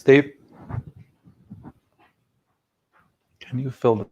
Steve, can you fill the...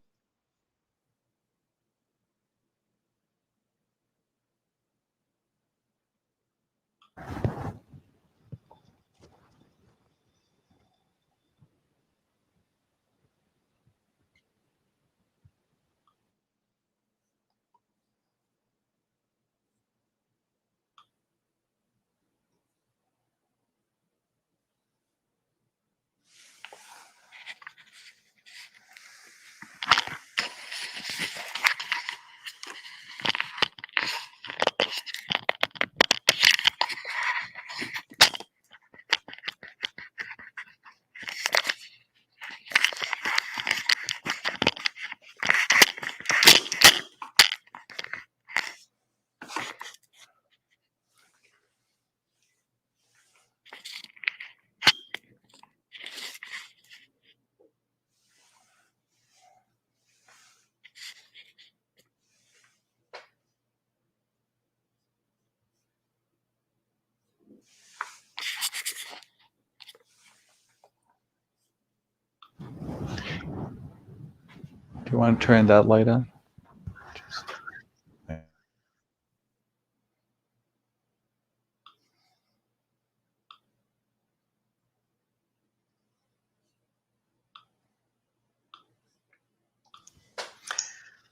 Do you want to turn that light on?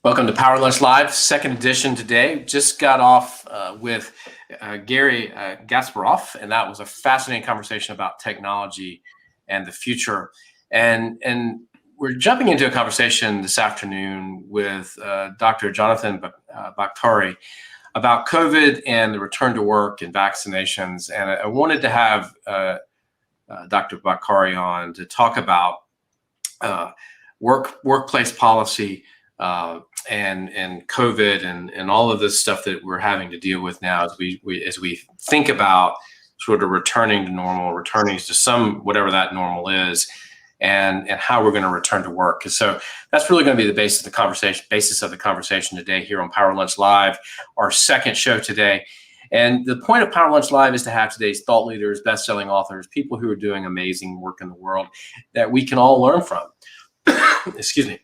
Welcome to Power Lunch Live, second edition today. Just got off with Gary Gasparoff, and that was a fascinating conversation about technology and the future. And we're jumping into a conversation this afternoon with Dr. Jonathan Baktari about COVID and the return to work and vaccinations. And I wanted to have Dr. Baktari on to talk about workplace policy and COVID and all of this stuff that we're having to deal with now as we think about sort of returning to normal, returning to some whatever that normal is, and how we're going to return to work. And so that's really going to be the basis of the conversation today here on Power Lunch Live, our second show today. And the point of Power Lunch Live is to have today's thought leaders, best-selling authors, people who are doing amazing work in the world that we can all learn from. Excuse me.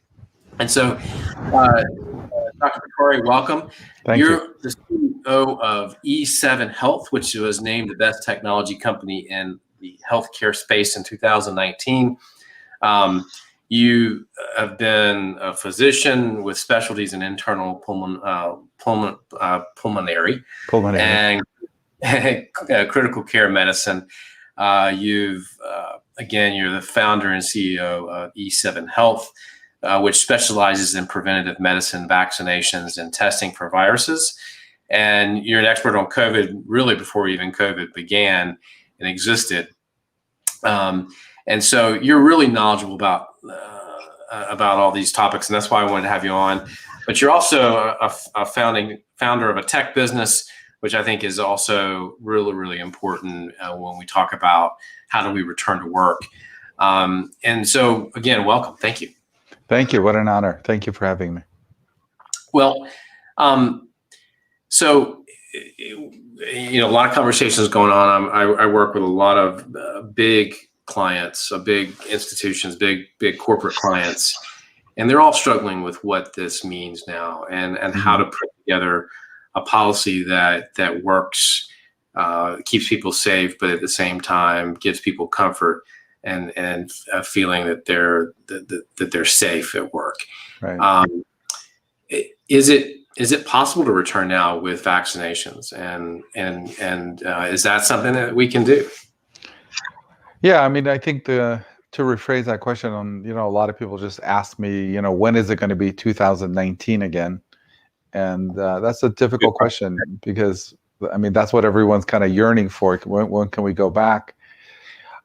And so, Dr. Baktari, welcome. Thank you. You're the CEO of E7 Health, which was named the best technology company in the healthcare space in 2019. You have been a physician with specialties in internal pulmonary and critical care medicine. You're the founder and CEO of E7 Health, which specializes in preventative medicine, vaccinations, and testing for viruses. And you're an expert on COVID really before even COVID began and existed. And so you're really knowledgeable about all these topics, and that's why I wanted to have you on. But you're also a founder of a tech business, which I think is also really, really important when we talk about how do we return to work. And so, again, welcome. Thank you. Thank you. What an honor. Thank you for having me. Well, so, a lot of conversations going on. I work with a lot of big clients, big institutions, big corporate clients, and they're all struggling with what this means now and how to put together a policy that works, keeps people safe, but at the same time gives people comfort and a feeling that they're safe at work. Right. Is it possible to return now with vaccinations, and is that something that we can do? Yeah, I mean, I think to rephrase that question, a lot of people just ask me, when is it going to be 2019 again? And that's a difficult question because, I mean, that's what everyone's kind of yearning for. When can we go back?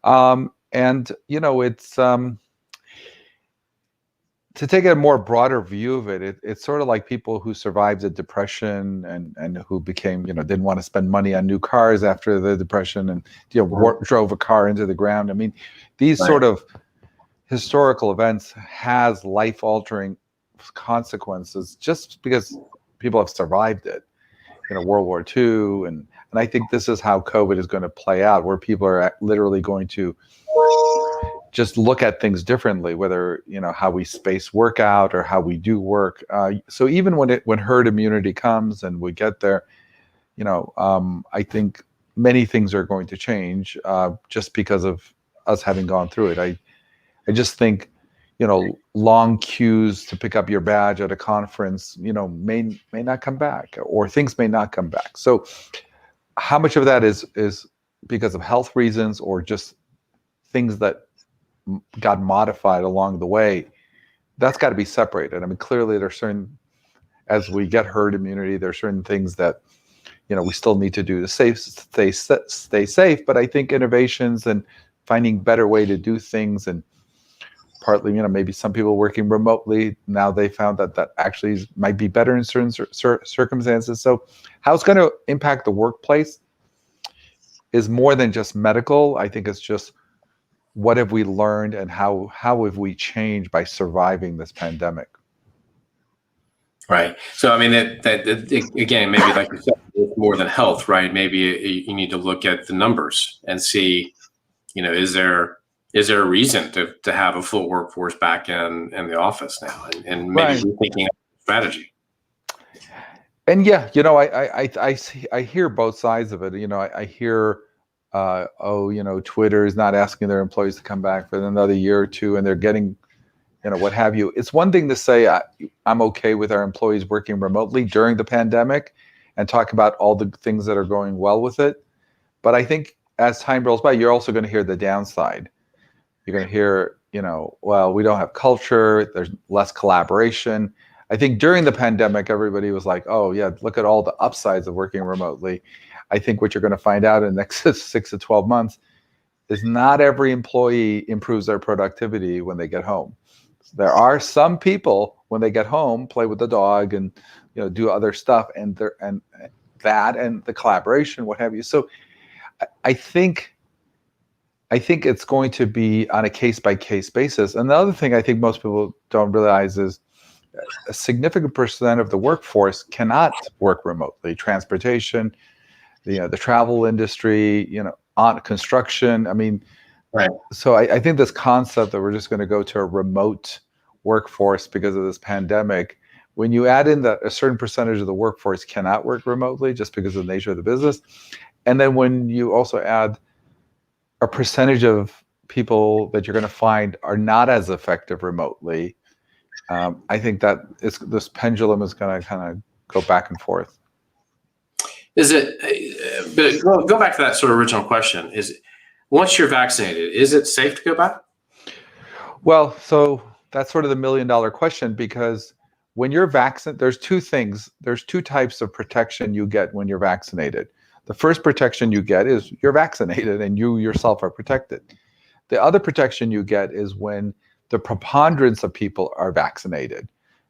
It's to take a more broader view of it's sort of like people who survived the Depression and who became, didn't want to spend money on new cars after the Depression and, drove a car into the ground. I mean, these sort of historical events has life-altering consequences just because people have survived it. World War II, and I think this is how COVID is going to play out, where people are literally going to just look at things differently, whether, how we space work out or how we do work. So even when herd immunity comes and we get there, I think many things are going to change just because of us having gone through it. I just think, long queues to pick up your badge at a conference, may not come back, or things may not come back. So how much of that is because of health reasons or just things that got modified along the way? That's got to be separated. I mean, clearly there's certain, as we get herd immunity, there's certain things that, we still need to do to stay safe. But I think innovations and finding better way to do things, and partly, maybe some people working remotely, now they found that actually might be better in certain circumstances. So how it's going to impact the workplace is more than just medical. I think it's just, what have we learned and how have we changed by surviving this pandemic? Right. So, I mean, that again, maybe like you said, it's more than health, right? Maybe you need to look at the numbers and see, is there a reason to have a full workforce back in the office now, and maybe rethinking strategy. And yeah, I hear both sides of it. I hear, Twitter is not asking their employees to come back for another year or two, and they're getting, what have you. It's one thing to say I'm okay with our employees working remotely during the pandemic and talk about all the things that are going well with it. But I think as time rolls by, you're also going to hear the downside. You're going to hear, well, we don't have culture, there's less collaboration. I think during the pandemic, everybody was like, oh yeah, look at all the upsides of working remotely. I think what you're going to find out in the next 6 to 12 months is not every employee improves their productivity when they get home. There are some people, when they get home, play with the dog and do other stuff, and the collaboration, what have you. So I think it's going to be on a case-by-case basis. And the other thing I think most people don't realize is a significant percent of the workforce cannot work remotely. Transportation, the travel industry, on construction. I mean, right. So I think this concept that we're just going to go to a remote workforce because of this pandemic, when you add in that a certain percentage of the workforce cannot work remotely just because of the nature of the business, and then when you also add a percentage of people that you're going to find are not as effective remotely, I think that this pendulum is going to kind of go back and forth. Is it? But go back to that sort of original question. Once you're vaccinated, is it safe to go back? Well, so that's sort of the $1 million question, because when you're vaccinated, there's two things. There's two types of protection you get when you're vaccinated. The first protection you get is you're vaccinated and you yourself are protected. The other protection you get is when the preponderance of people are vaccinated,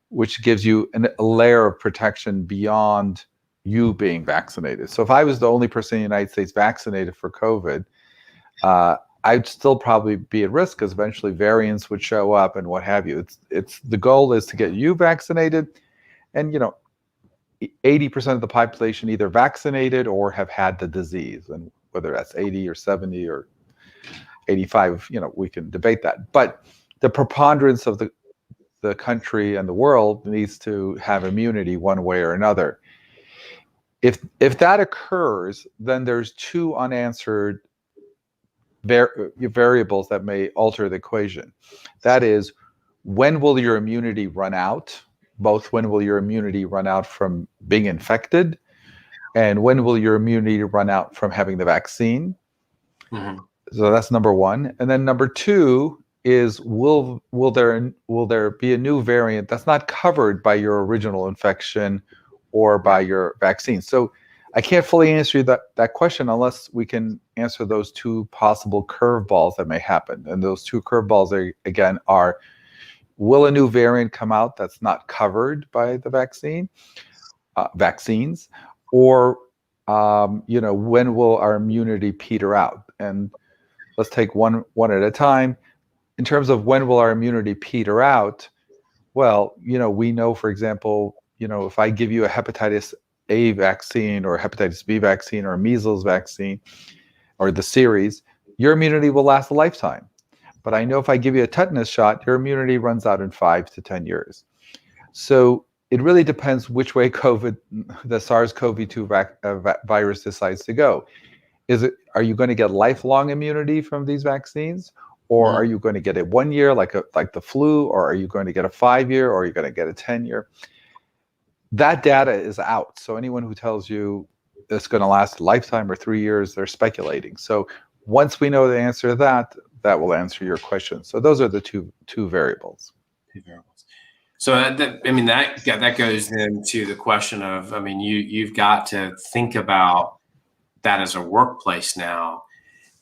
which gives you a layer of protection beyond you being vaccinated. So if I was the only person in the United States vaccinated for COVID, I'd still probably be at risk because eventually variants would show up and what have you. It's the goal is to get you vaccinated, and 80% of the population either vaccinated or have had the disease, and whether that's 80 or 70 or 85, we can debate that. But the preponderance of the country and the world needs to have immunity one way or another. If that occurs, then there's two unanswered variables that may alter the equation. That is, when will your immunity run out? Both when will your immunity run out from being infected, and when will your immunity run out from having the vaccine? Mm-hmm. So that's number one. And then number two is, will there be a new variant that's not covered by your original infection or by your vaccine? So I can't fully answer that question unless we can answer those two possible curveballs that may happen. And those two curveballs are, will a new variant come out that's not covered by the vaccines, or when will our immunity peter out? And let's take one at a time. In terms of when will our immunity peter out, well, we know, for example, if I give you a hepatitis A vaccine or a hepatitis B vaccine or a measles vaccine or the series, your immunity will last a lifetime. but I know if I give you a tetanus shot, your immunity runs out in 5 to 10 years. So it really depends which way the SARS-CoV-2 virus decides to go. Are you going to get lifelong immunity from these vaccines, or are you going to get it 1 year like the flu, or are you going to get a 5-year, or are you going to get a 10-year? That data is out. So anyone who tells you it's going to last a lifetime or 3 years, they're speculating. So once we know the answer to that, that will answer your question. So those are the two variables. So that goes into the question of, you've got to think about that as a workplace now.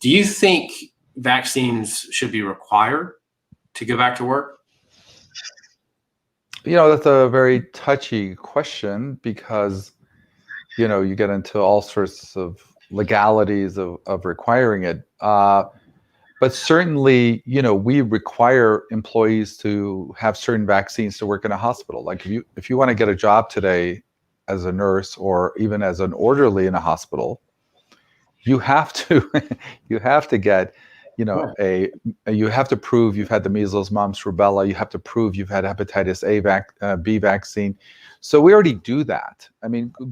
Do you think vaccines should be required to go back to work? That's a very touchy question because, you get into all sorts of legalities of requiring it. But certainly, we require employees to have certain vaccines to work in a hospital. Like if you want to get a job today as a nurse or even as an orderly in a hospital, you have to get, you have to prove you've had the measles, mumps, rubella. You have to prove you've had hepatitis A, B vaccine. So we already do that.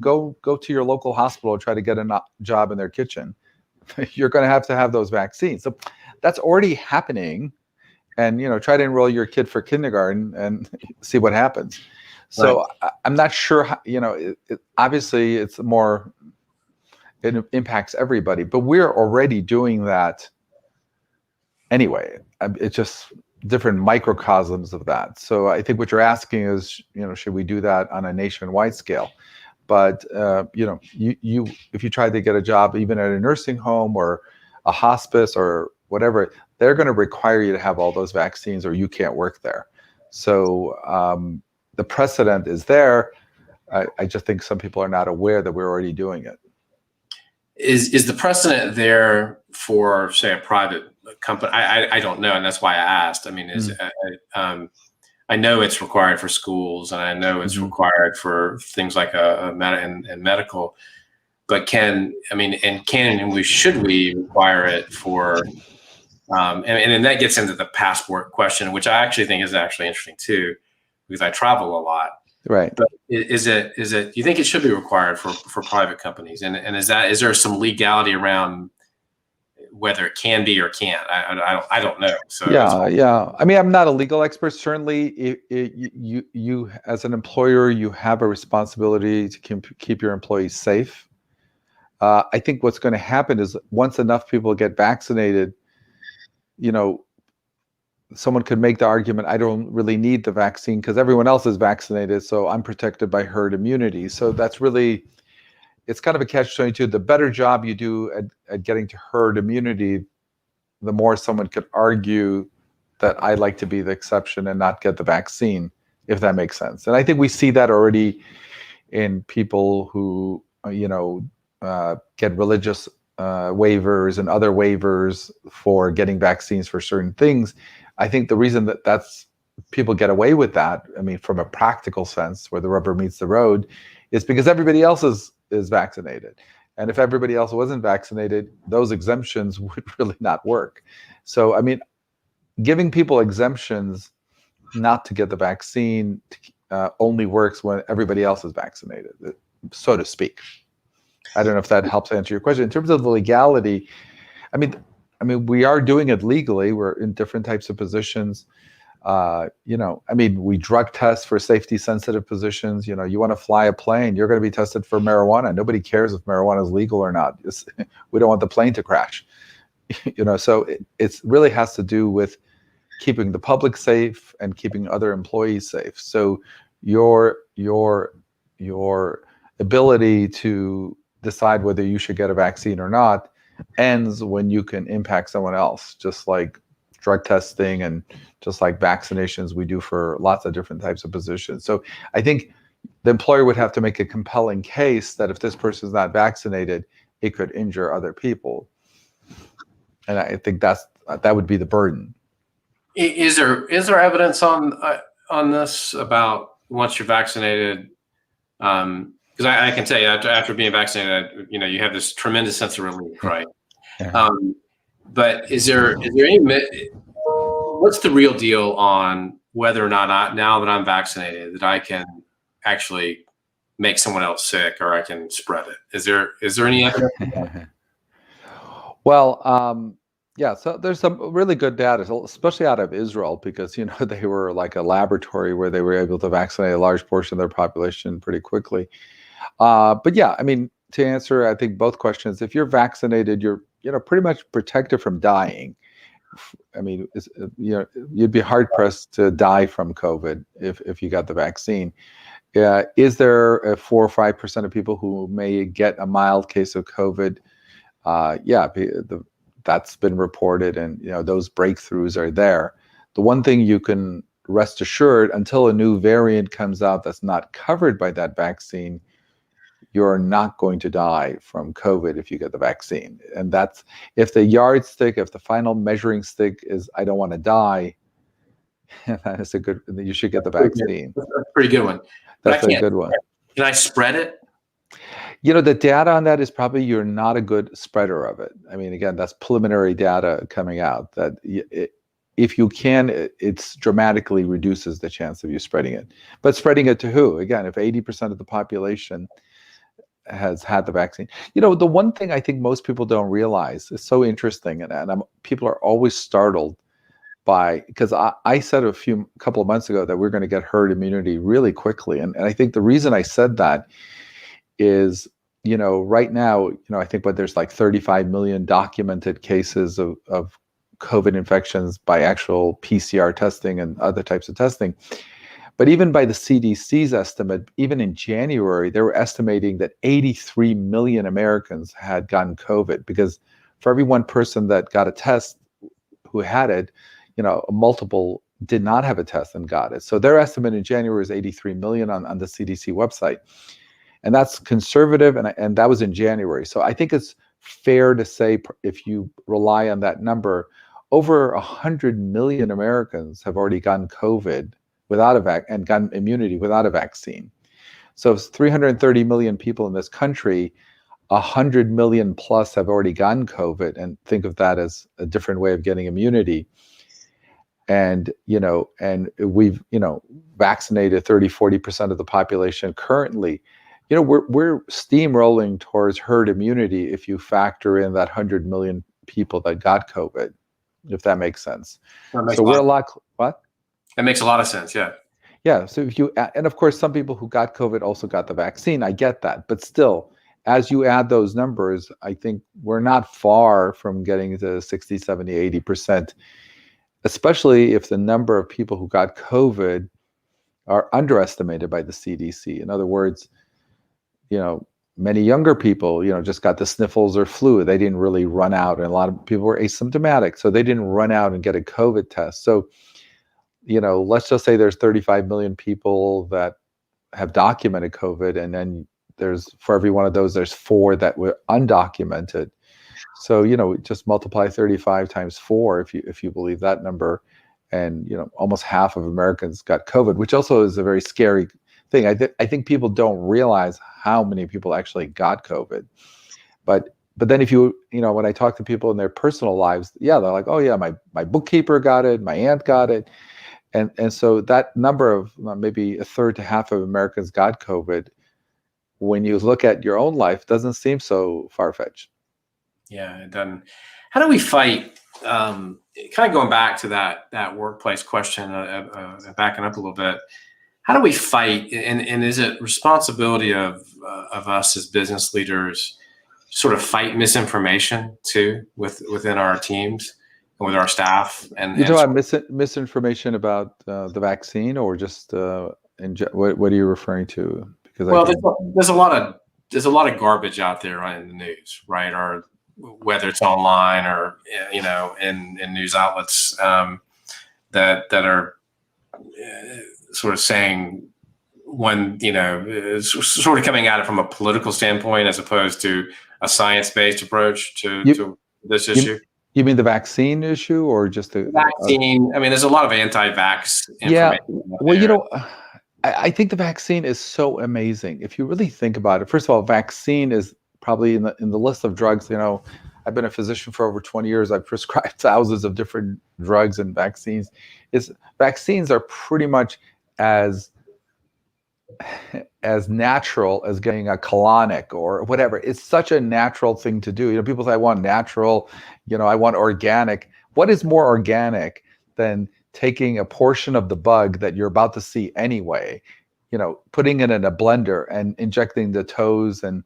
Go to your local hospital and try to get a job in their kitchen. You're going to have those vaccines. So that's already happening. And, try to enroll your kid for kindergarten and see what happens. So right. I'm not sure how, obviously it's more, it impacts everybody, but we're already doing that anyway. It's just different microcosms of that. So I think what you're asking is, should we do that on a nationwide scale? But if you try to get a job even at a nursing home or a hospice or whatever, they're going to require you to have all those vaccines or you can't work there. So the precedent is there. I just think some people are not aware that we're already doing it. Is the precedent there for, say, a private company? I don't know, and that's why I asked. I know it's required for schools, and I know it's required for things like medical. But should we require it for? And that gets into the passport question, which I actually think is actually interesting too, because I travel a lot. Right. But is it? Do you think it should be required for private companies? And is there some legality around whether it can be or can't? I don't know. So yeah. I'm not a legal expert. Certainly, you as an employer, you have a responsibility to keep your employees safe. I think what's going to happen is once enough people get vaccinated, someone could make the argument, I don't really need the vaccine because everyone else is vaccinated, so I'm protected by herd immunity. So that's really, it's kind of a catch-22. The better job you do at getting to herd immunity, the more someone could argue that I'd like to be the exception and not get the vaccine, if that makes sense. And I think we see that already in people who, get religious waivers and other waivers for getting vaccines for certain things. I think the reason that's people get away with that, from a practical sense, where the rubber meets the road, is because everybody else is vaccinated. And if everybody else wasn't vaccinated, those exemptions would really not work. So, giving people exemptions not to get the vaccine only works when everybody else is vaccinated, so to speak. I don't know if that helps answer your question. In terms of the legality, we are doing it legally. We're in different types of positions. We drug test for safety sensitive positions. You want to fly a plane, you're going to be tested for marijuana. Nobody cares if marijuana is legal or not. We don't want the plane to crash. So it really has to do with keeping the public safe and keeping other employees safe. So your ability to decide whether you should get a vaccine or not ends when you can impact someone else, just like drug testing and just like vaccinations we do for lots of different types of positions. So I think the employer would have to make a compelling case that if this person is not vaccinated, it could injure other people. And I think that would be the burden. Is there evidence on this about once you're vaccinated? Because I can tell you after being vaccinated, you have this tremendous sense of relief, right? Yeah. But is there any what's the real deal on whether or not now that I'm vaccinated, that I can actually make someone else sick or I can spread it? Is there any evidence? Well, yeah, so there's some really good data, especially out of Israel, because they were like a laboratory where they were able to vaccinate a large portion of their population pretty quickly. But yeah, I mean, to answer, I think both questions, if you're vaccinated, you're pretty much protected from dying. I mean, you'd be hard pressed to die from COVID if you got the vaccine. Is there a 4 or 5% of people who may get a mild case of COVID? Yeah, that's been reported, and those breakthroughs are there. The one thing you can rest assured, until a new variant comes out that's not covered by that vaccine, you're not going to die from COVID if you get the vaccine. And that's, if the yardstick, if the final measuring stick is I don't want to die, that is you should get the vaccine. That's a pretty good one. That's a good one. Can I spread it? The data on that is probably you're not a good spreader of it. I mean, again, that's preliminary data coming out that if you can, it dramatically reduces the chance of you spreading it. But spreading it to who? Again, if 80% of the population has had the vaccine. The one thing I think most people don't realize is so interesting, and people are always startled by, because I said a couple of months ago that we're going to get herd immunity really quickly. And I think the reason I said that is, right now, I think there's like 35 million documented cases of COVID infections by actual PCR testing and other types of testing. But even by the CDC's estimate, even in January, they were estimating that 83 million Americans had gotten COVID, because for every one person that got a test who had it, multiple did not have a test and got it. So their estimate in January is 83 million on the CDC website. And that's conservative, and that was in January. So I think it's fair to say, if you rely on that number, over 100 million Americans have already gotten COVID and gotten immunity without a vaccine. So it's 330 million people in this country, 100 million plus have already gotten COVID, and think of that as a different way of getting immunity. And, and we've, vaccinated 30-40% of the population currently. We're steamrolling towards herd immunity if you factor in that 100 million people that got COVID, if that makes sense. So we're what? That makes a lot of sense. Yeah. Yeah. So and of course, some people who got COVID also got the vaccine. I get that. But still, as you add those numbers, I think we're not far from getting to 60, 70, 80%, especially if the number of people who got COVID are underestimated by the CDC. In other words, many younger people, just got the sniffles or flu. They didn't really run out, and a lot of people were asymptomatic, so they didn't run out and get a COVID test. So, let's just say there's 35 million people that have documented COVID, and then for every one of those, there's 4 that were undocumented. So, just multiply 35 times 4 if you believe that number, and almost half of Americans got COVID, which also is a very scary thing. I think people don't realize how many people actually got COVID. But then if when I talk to people in their personal lives, yeah, they're like, oh yeah, my bookkeeper got it, my aunt got it. And so that number of maybe a third to half of Americans got COVID, when you look at your own life, doesn't seem so far-fetched. Yeah, it doesn't. How do we fight? Kind of going back to that workplace question, backing up a little bit. How do we fight? And is it responsibility of us as business leaders sort of fight misinformation too within our teams and with our staff? And you talking about misinformation about the vaccine, or just what are you referring to? Because there's a lot of garbage out there in the news, right? Or whether it's online or in news outlets that are sort of saying sort of coming at it from a political standpoint as opposed to a science-based approach to this issue. You mean the vaccine issue, or just the vaccine? I mean, there's a lot of anti-vax information. Yeah, well, I think the vaccine is so amazing. If you really think about it, first of all, vaccine is probably in the list of drugs, I've been a physician for over 20 years. I've prescribed thousands of different drugs and vaccines. Vaccines are pretty much as natural as getting a colonic or whatever. It's such a natural thing to do. People say, I want natural, I want organic. What is more organic than taking a portion of the bug that you're about to see anyway, putting it in a blender and injecting the toes and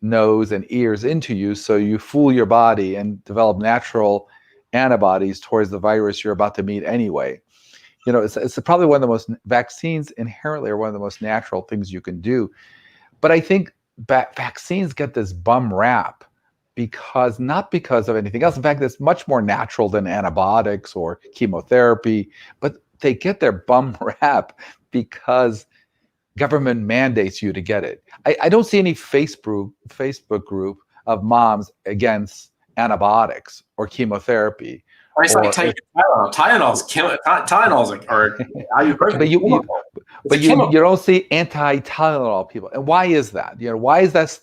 nose and ears into you so you fool your body and develop natural antibodies towards the virus you're about to meet anyway. It's probably one of the most, vaccines inherently are one of the most natural things you can do. But I think vaccines get this bum rap not because of anything else. In fact, it's much more natural than antibiotics or chemotherapy, but they get their bum rap because government mandates you to get it. I don't see any Facebook group of moms against antibiotics or chemotherapy. It's like Tylenols are ibuprofen. But you don't see anti-Tylenol people. And why is that? Why is this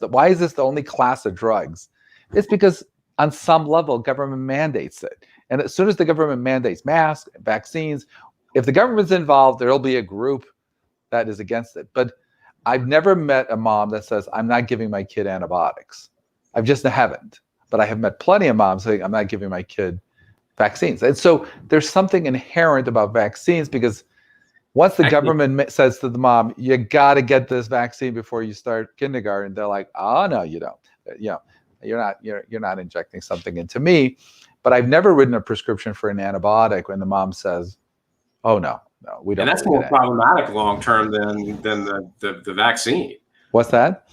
the only class of drugs? It's because on some level government mandates it. And as soon as the government mandates masks, vaccines, if the government's involved, there'll be a group that is against it. But I've never met a mom that says, I'm not giving my kid antibiotics. I just haven't. But I have met plenty of moms saying, I'm not giving my kid vaccines. And so there's something inherent about vaccines, because once the government says to the mom, you got to get this vaccine before you start kindergarten, they're like, oh, no, you don't. You're not injecting something into me. But I've never written a prescription for an antibiotic when the mom says, oh, no, we don't. And that's more problematic long-term than the vaccine. What's that?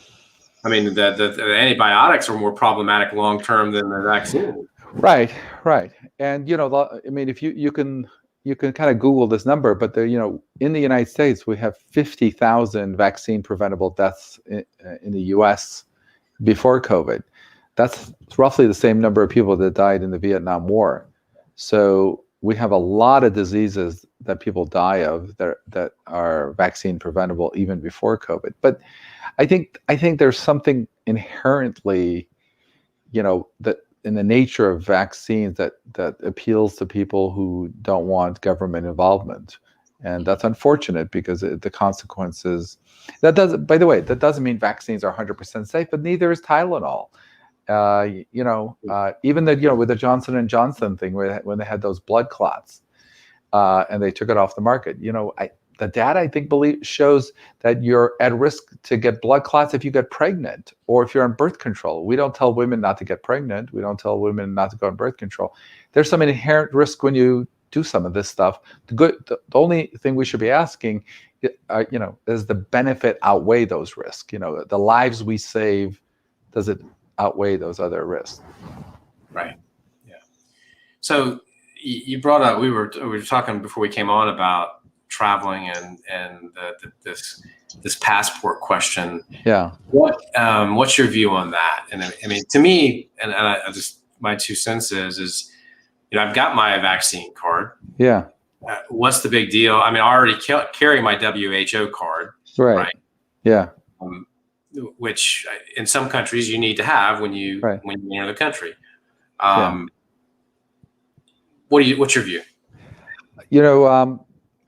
I mean, the antibiotics are more problematic long-term than the vaccine. Right. And, if you can kind of Google this number, but in the United States, we have 50,000 vaccine preventable deaths in the US before COVID. That's roughly the same number of people that died in the Vietnam War. So we have a lot of diseases that people die of that are vaccine preventable even before COVID. But I think there's something inherently, that in the nature of vaccines that appeals to people who don't want government involvement. And that's unfortunate because the consequences, by the way, that doesn't mean vaccines are 100% safe, but neither is Tylenol. Even with the Johnson & Johnson thing, when they had those blood clots and they took it off the market, the data, I think, shows that you're at risk to get blood clots if you get pregnant or if you're on birth control. We don't tell women not to get pregnant. We don't tell women not to go on birth control. There's some inherent risk when you do some of this stuff. The only thing we should be asking, does the benefit outweigh those risks? The lives we save, does it outweigh those other risks? Right. Yeah. So you brought up, we were talking before we came on about traveling and this passport question. Yeah. What's your view on that? And I mean, to me, and I just, my 2 cents is, I've got my vaccine card. Yeah. What's the big deal? I mean, I already carry my WHO card. Right. Yeah. Which in some countries you need to have when you enter the country. What's your view?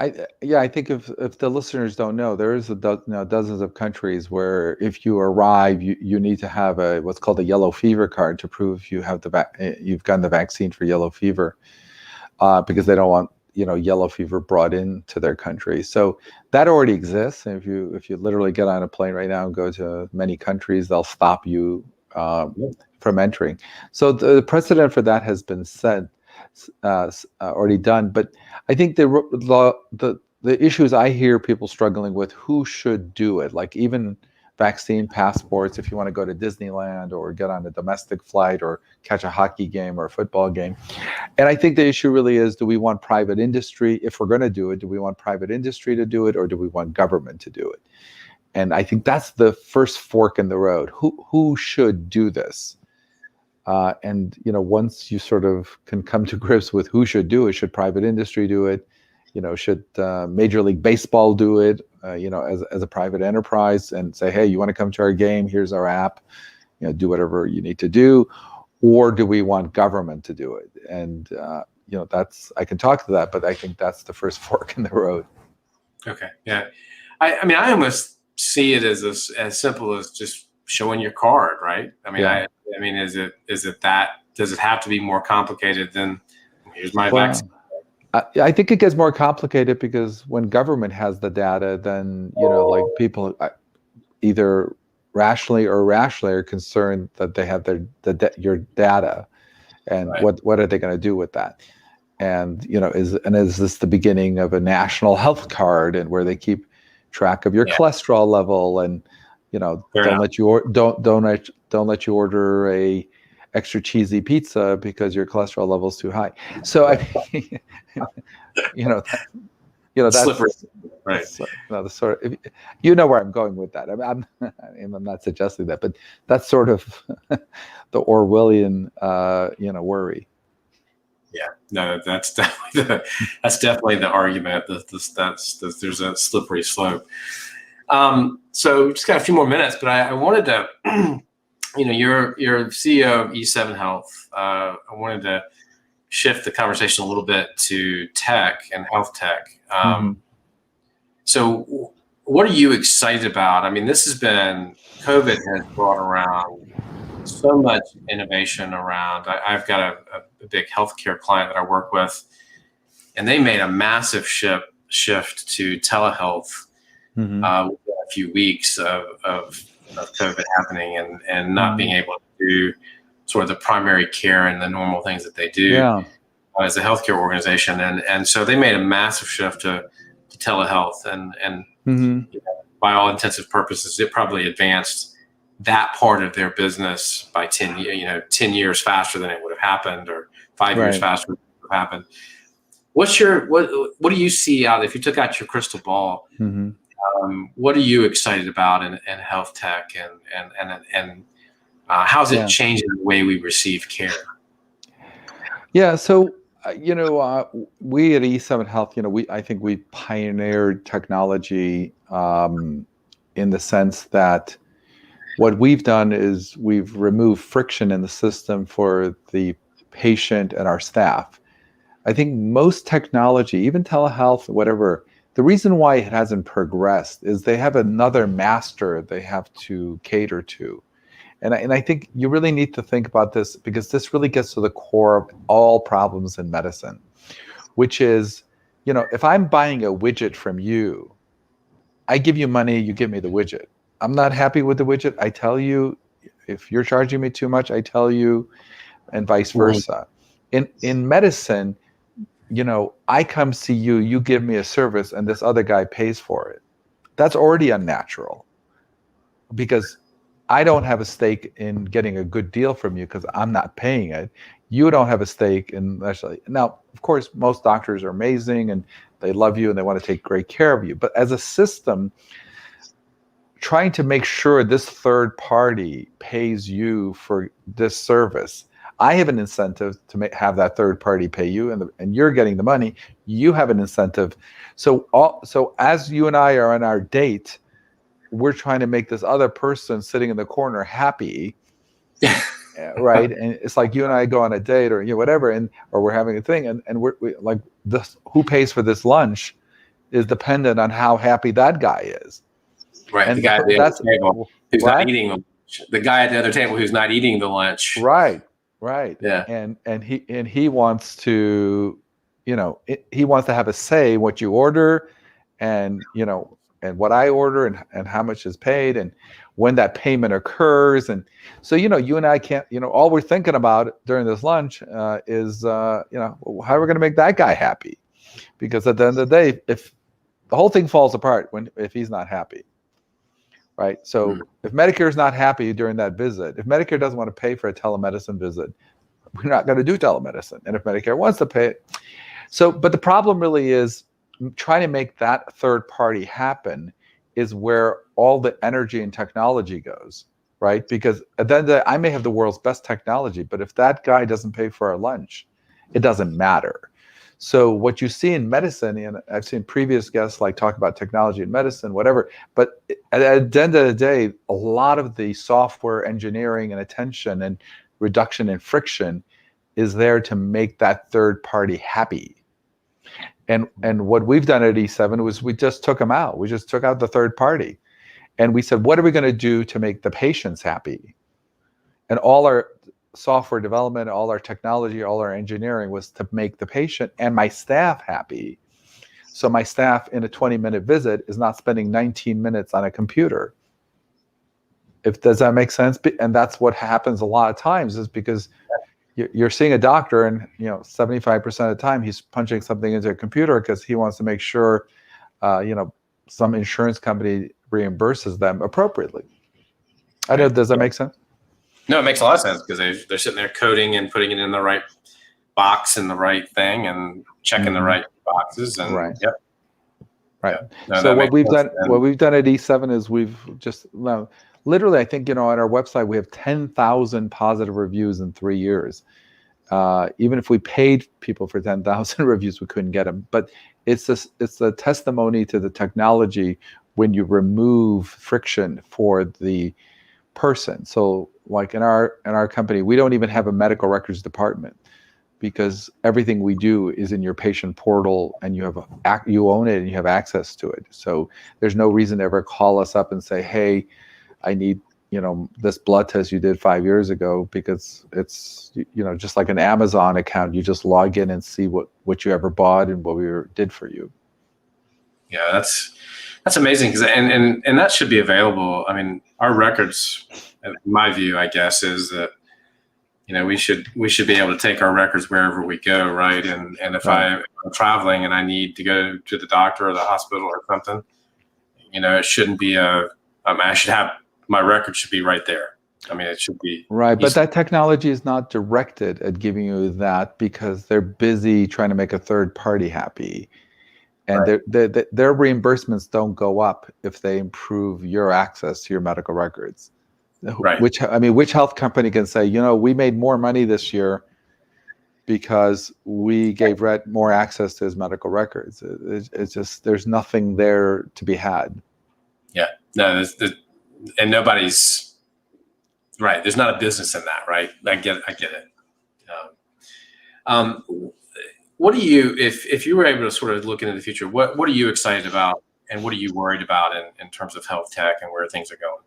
I think if the listeners don't know, there is dozens of countries where if you arrive, you need to have what's called a yellow fever card to prove you have you've gotten the vaccine for yellow fever, because they don't want yellow fever brought into their country. So that already exists. And if you literally get on a plane right now and go to many countries, they'll stop you from entering. So the precedent for that has been set. Already done, but I think the issues I hear people struggling with, who should do it, like even vaccine passports, if you want to go to Disneyland or get on a domestic flight or catch a hockey game or a football game. And I think the issue really is, do we want private industry? If we're going to do it, do we want private industry to do it, or do we want government to do it? And I think that's the first fork in the road. Who should do this? And once you sort of can come to grips with who should do it, should private industry do it? Should Major League Baseball do it? As a private enterprise and say, hey, you want to come to our game? Here's our app. Do whatever you need to do. or do we want government to do it? And that's, I can talk to that, but I think that's the first fork in the road. Okay. Yeah. I mean, I almost see it as simple as just showing your card, right? I mean, Yeah. I mean, is it that? Does it have to be more complicated than here's my Well, vaccine? I think it gets more complicated because when government has the data, then like people either rationally or irrationally are concerned that they have your data, and Right. what are they going to do with that? And is this the beginning of a national health card, and where they keep track of your cholesterol level, and don't let you order a extra cheesy pizza because your cholesterol level is too high. So I mean, that's slippery, right? The sort of, where I'm going with that. I'm not suggesting that, but that's sort of the Orwellian worry. Yeah, no, that's definitely the argument. There's a slippery slope. So just got a few more minutes, but I wanted to, you're CEO of E7 Health. I wanted to shift the conversation a little bit to tech and health tech. So what are you excited about? I mean, COVID has brought around so much innovation around. I've got a big healthcare client that I work with, and they made a massive shift to telehealth within a few weeks of COVID happening, and not being able to do sort of the primary care and the normal things that they do as a healthcare organization. And so they made a massive shift to telehealth, and by all intensive purposes, it probably advanced that part of their business by 10 years faster than it would have happened, or 5 years faster than it would have happened. What do you see out, if you took out your crystal ball, what are you excited about in health tech, and how's it changing the way we receive care? Yeah. So, we at E7 Health, I think we pioneered technology in the sense that what we've done is we've removed friction in the system for the patient and our staff. I think most technology, even telehealth, whatever, the reason why it hasn't progressed is they have another master they have to cater to. And I think you really need to think about this, because this really gets to the core of all problems in medicine, which is, if I'm buying a widget from you, I give you money, you give me the widget. I'm not happy with the widget, I tell you. If you're charging me too much, I tell you, and vice versa. In medicine, I come see you, you give me a service, and this other guy pays for it. That's already unnatural, because I don't have a stake in getting a good deal from you because I'm not paying it. You don't have a stake in actually. Now, of course, most doctors are amazing and they love you and they want to take great care of you. But as a system, trying to make sure this third party pays you for this service, I have an incentive to have that third party pay you, and you're getting the money. You have an incentive. So as you and I are on our date, we're trying to make this other person sitting in the corner happy, right? And it's like you and I go on a date, or whatever, or we're having a thing, and we like this. Who pays for this lunch is dependent on how happy that guy is. Right. And the guy at the other table who's not eating the lunch. The guy at the other table who's not eating the lunch. Right. Yeah. And he wants to, he wants to have a say in what you order, and and what I order, and how much is paid, and when that payment occurs. And so, you and I can't, all we're thinking about during this lunch is, how are we going to make that guy happy? Because at the end of the day, if the whole thing falls apart if he's not happy, right? So if Medicare is not happy during that visit, if Medicare doesn't want to pay for a telemedicine visit, we're not going to do telemedicine. And if Medicare wants to pay it. But the problem really is, trying to make that third party happen is where all the energy and technology goes, right? Because at the end of the day, I may have the world's best technology, but if that guy doesn't pay for our lunch, it doesn't matter. So what you see in medicine, and I've seen previous guests talk about technology in medicine, whatever, but at the end of the day, a lot of the software engineering and attention and reduction in friction is there to make that third party happy. And what we've done at E7 was we just took them out. We just took out the third party. And we said, what are we going to do to make the patients happy? And all our software development, all our technology, all our engineering was to make the patient and my staff happy. So my staff in a 20-minute visit is not spending 19 minutes on a computer. Does that make sense? And that's what happens a lot of times, is because you're seeing a doctor and 75% of the time he's punching something into a computer because he wants to make sure some insurance company reimburses them appropriately. I don't know, does that make sense? No, it makes a lot of sense, because they're sitting there coding and putting it in the right box and the right thing and checking the right boxes. And right. Yep. Right. Yeah. No, so what we've done at E7 is we've just literally, I think, on our website, we have 10,000 positive reviews in 3 years. Even if we paid people for 10,000 reviews, we couldn't get them. But it's a testimony to the technology when you remove friction for the person. So like in our company, we don't even have a medical records department, because everything we do is in your patient portal, and you own it and you have access to it. So there's no reason to ever call us up and say, hey, I need this blood test you did 5 years ago, because it's just like an Amazon account. You just log in and see what you ever bought and what we did for you. Yeah, that's amazing, because and that should be available. I mean, our records, in my view, I guess, is that we should be able to take our records wherever we go, right? And if I'm traveling and I need to go to the doctor or the hospital or something, it shouldn't be I should have my record should be right there. I mean, it should be right. But that technology is not directed at giving you that, because they're busy trying to make a third party happy, and right. their reimbursements don't go up if they improve your access to your medical records. Right. Which health company can say, we made more money this year because we gave Rhett more access to his medical records? It's just, there's nothing there to be had. Yeah. No, and nobody's right. There's not a business in that, right? I get it. What do you, if you were able to sort of look into the future, what are you excited about, and what are you worried about in terms of health tech and where things are going?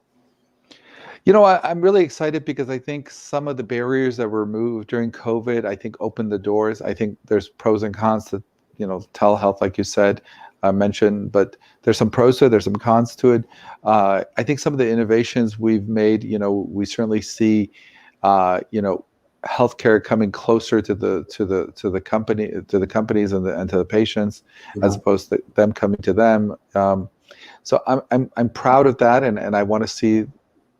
I'm really excited because I think some of the barriers that were removed during COVID, I think opened the doors. I think there's pros and cons to, telehealth, like you said, mentioned, but there's some pros to it, there's some cons to it. I think some of the innovations we've made, we certainly see, healthcare coming closer to the companies and to the patients, as opposed to them coming to them. So I'm proud of that, and I want to see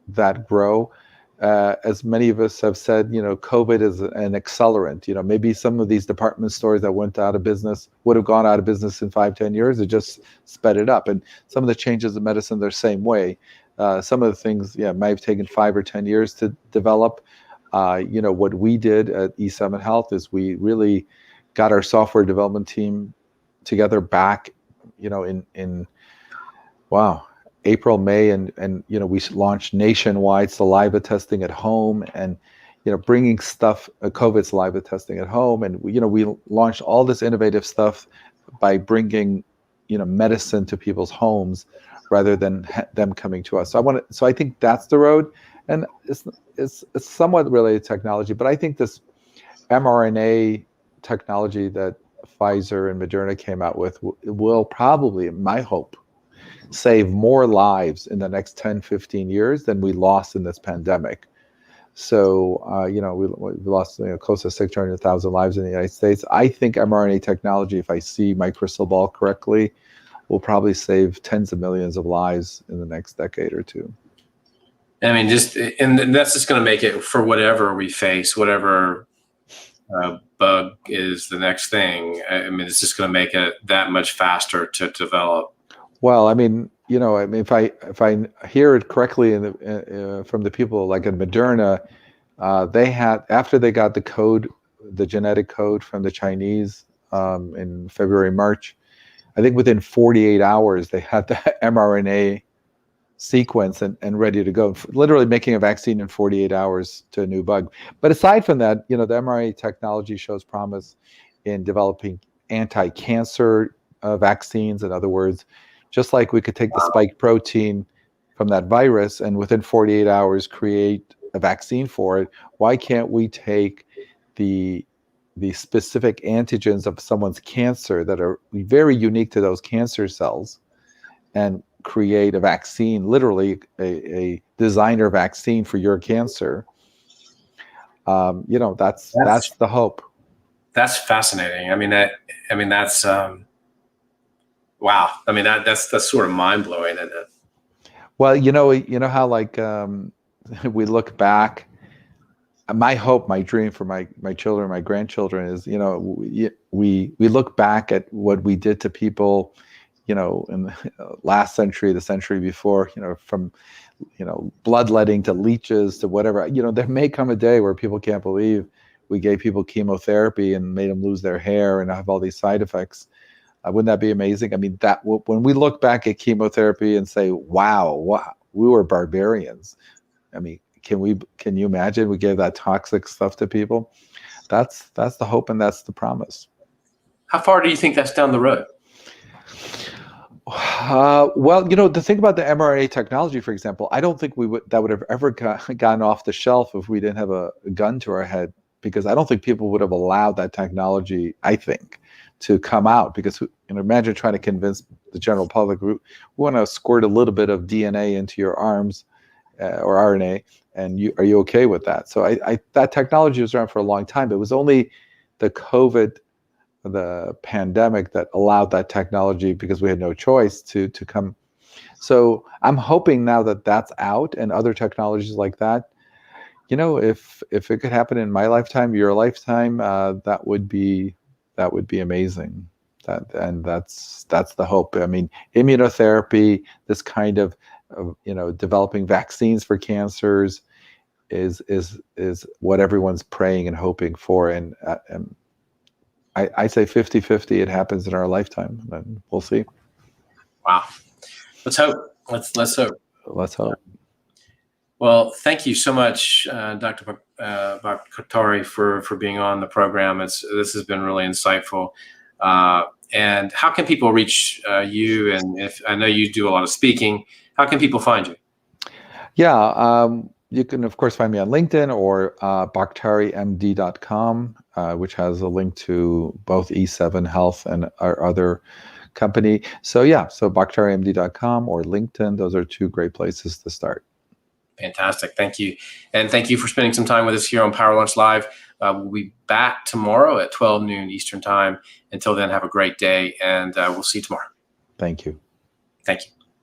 that grow. As many of us have said, COVID is an accelerant. Maybe some of these department stores that went out of business would have gone out of business in 5-10 years. It just sped it up. And some of the changes in medicine, they're the same way. Some of the things, might have taken 5 or 10 years to develop. What we did at E7 Health is we really got our software development team together back, in April, May, and we launched nationwide saliva testing at home, and bringing stuff, COVID saliva testing at home, and we launched all this innovative stuff by bringing medicine to people's homes rather than them coming to us. So I think that's the road, and it's somewhat related to technology, but I think this mRNA technology that Pfizer and Moderna came out with will probably, my hope, save more lives in the next 10-15 years than we lost in this pandemic. So we lost close to 600,000 lives in the United States. I think mRNA technology, if I see my crystal ball correctly, will probably save tens of millions of lives in the next decade or two. I mean, and that's just going to make it, for whatever we face, whatever bug is the next thing. I mean, it's just going to make it that much faster to develop. Well, if I hear it correctly from the people like in Moderna, they had, after they got the genetic code from the Chinese in February, March, I think within 48 hours they had the mRNA sequence and ready to go, literally making a vaccine in 48 hours to a new bug. But aside from that, the mRNA technology shows promise in developing anti-cancer vaccines. In other words, just like we could take the spike protein from that virus and within 48 hours create a vaccine for it, why can't we take the specific antigens of someone's cancer that are very unique to those cancer cells and create a vaccine, literally a designer vaccine for your cancer? That's the hope. That's fascinating. That's wow. That's sort of mind blowing, isn't it? Well, you know how like we look back. My hope, my dream for my children, my grandchildren is, we look back at what we did to people, in the last century, the century before, from, bloodletting to leeches to whatever. There may come a day where people can't believe we gave people chemotherapy and made them lose their hair and have all these side effects. Wouldn't that be amazing? I mean, that when we look back at chemotherapy and say, wow, we were barbarians. I mean, can you imagine we gave that toxic stuff to people? That's the hope and that's the promise. How far do you think that's down the road? Well, the thing about the mRNA technology, for example, I don't think that would have ever gotten off the shelf if we didn't have a gun to our head, because I don't think people would have allowed that technology, I think, to come out. Because imagine trying to convince the general public, we want to squirt a little bit of DNA into your arms or RNA, and are you okay with that? So that technology was around for a long time. It was only the pandemic that allowed that technology, because we had no choice to come. So I'm hoping now that that's out and other technologies like that, if it could happen in my lifetime, your lifetime, that would be amazing. That's the hope. I mean, immunotherapy, this kind of developing vaccines for cancers is what everyone's praying and hoping for. And I say 50-50, it happens in our lifetime, and we'll see. Wow. Let's hope. Let's hope. Let's hope. Well, thank you so much, Dr. Baktari, for being on the program. This has been really insightful. And how can people reach you? And if I know you do a lot of speaking, how can people find you? Yeah, you can, of course, find me on LinkedIn or baktarimd.com, which has a link to both E7 Health and our other company. So baktarimd.com or LinkedIn, those are two great places to start. Fantastic. Thank you. And thank you for spending some time with us here on Power Lunch Live. We'll be back tomorrow at 12 noon Eastern Time. Until then, have a great day, and we'll see you tomorrow. Thank you. Thank you.